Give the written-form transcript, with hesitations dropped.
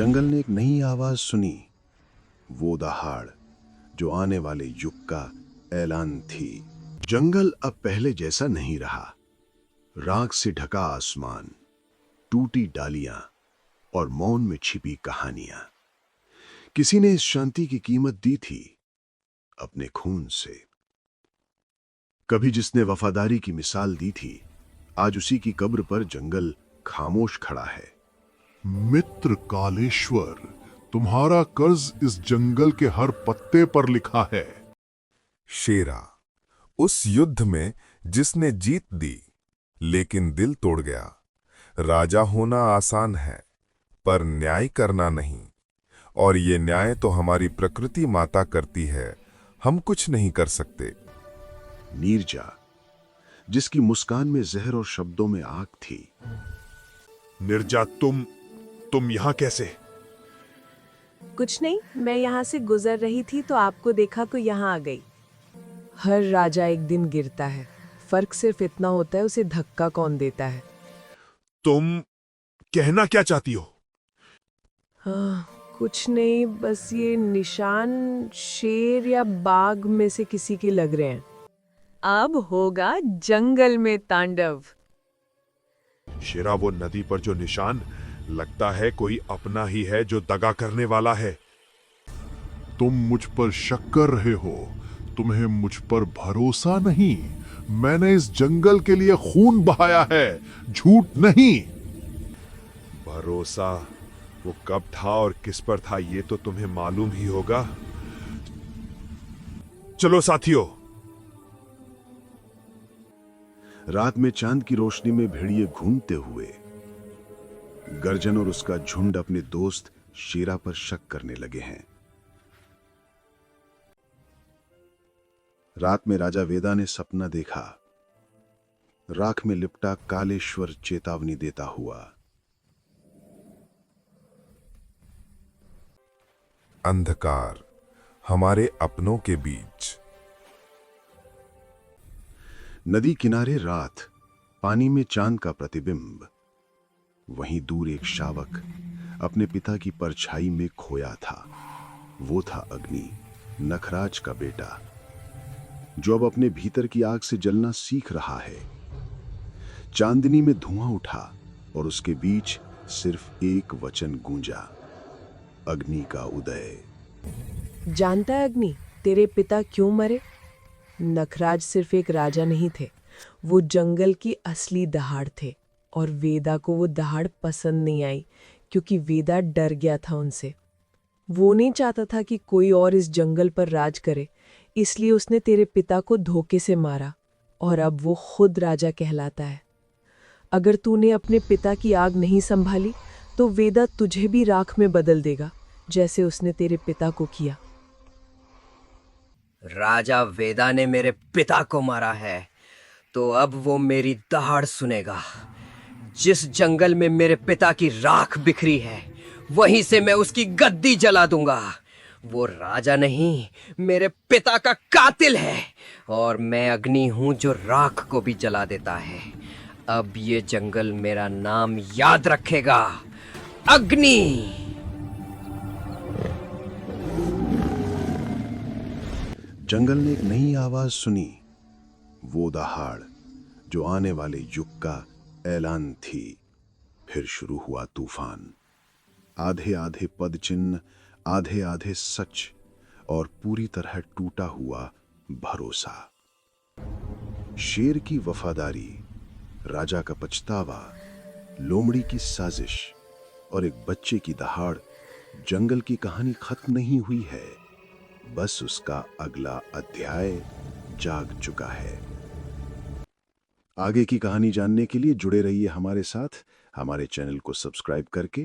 जंगल ने एक नई आवाज सुनी, वो दहाड़ जो आने वाले युग का ऐलान थी। जंगल अब पहले जैसा नहीं रहा। राख से ढका आसमान, टूटी डालियां और मौन में छिपी कहानियां। किसी ने इस शांति की कीमत दी थी अपने खून से। कभी जिसने वफादारी की मिसाल दी थी, आज उसी की कब्र पर जंगल खामोश खड़ा है। मित्र कालेश्वर, तुम्हारा कर्ज इस जंगल के हर पत्ते पर लिखा है। शेरा, उस युद्ध में जिसने जीत दी लेकिन दिल तोड़ गया। राजा होना आसान है पर न्याय करना नहीं, और ये न्याय तो हमारी प्रकृति माता करती है, हम कुछ नहीं कर सकते। नीरजा, जिसकी मुस्कान में जहर और शब्दों में आग थी। निर्जा, तुम यहां कैसे? कुछ नहीं, मैं यहाँ से गुजर रही थी तो आपको देखा तो यहाँ आ गई। हर राजा एक दिन गिरता है, फर्क सिर्फ इतना होता है उसे धक्का कौन देता है। तुम कहना क्या चाहती हो? हाँ, कुछ नहीं, बस ये निशान शेर या बाघ में से किसी के लग रहे हैं। अब होगा जंगल में तांडव। शेरा, वो नदी पर जो निशान, लगता है कोई अपना ही है जो दगा करने वाला है। तुम मुझ पर शक कर रहे हो, तुम्हें मुझ पर भरोसा नहीं। मैंने इस जंगल के लिए खून बहाया है, झूठ नहीं। भरोसा वो कब था और किस पर था, ये तो तुम्हें मालूम ही होगा। चलो साथियों। रात में चांद की रोशनी में भेड़िए घूमते हुए गर्जन और उसका झुंड अपने दोस्त शेरा पर शक करने लगे हैं। रात में राजा वेदा ने सपना देखा। राख में लिपटा कालेश्वर चेतावनी देता हुआ। अंधकार हमारे अपनों के बीच। नदी किनारे रात, पानी में चांद का प्रतिबिंब। वहीं दूर एक शावक अपने पिता की परछाई में खोया था। वो था अग्नि, नखराज का बेटा, जो अब अपने भीतर की आग से जलना सीख रहा है। चांदनी में धुआं उठा और उसके बीच सिर्फ एक वचन गूंजा, अग्नि का उदय। जानता है अग्नि, तेरे पिता क्यों मरे? नखराज सिर्फ एक राजा नहीं थे, वो जंगल की असली दहाड़ थे। और वेदा को वो दहाड़ पसंद नहीं आई, क्योंकि वेदा डर गया था उनसे। वो नहीं चाहता था कि कोई और इस जंगल पर राज करे, इसलिए उसने तेरे पिता को धोखे से मारा, और अब वो खुद राजा कहलाता है। अगर तूने अपने पिता की आग नहीं संभाली तो वेदा तुझे भी राख में बदल देगा, जैसे उसने तेरे पिता को किया। राजा वेदा ने मेरे पिता को मारा है, तो अब वो मेरी दहाड़ सुनेगा। जिस जंगल में मेरे पिता की राख बिखरी है, वहीं से मैं उसकी गद्दी जला दूंगा। वो राजा नहीं, मेरे पिता का कातिल है, और मैं अग्नि हूं जो राख को भी जला देता है। अब ये जंगल मेरा नाम याद रखेगा, अग्नि। जंगल ने एक नई आवाज सुनी, वो दहाड़ जो आने वाले युग का ऐलान थी। फिर शुरू हुआ तूफान। आधे आधे पद चिन्ह, आधे आधे सच, और पूरी तरह टूटा हुआ भरोसा। शेर की वफादारी, राजा का पछतावा, लोमड़ी की साजिश और एक बच्चे की दहाड़। जंगल की कहानी खत्म नहीं हुई है, बस उसका अगला अध्याय जाग चुका है। आगे की कहानी जानने के लिए जुड़े रहिए हमारे साथ। हमारे चैनल को सब्सक्राइब करके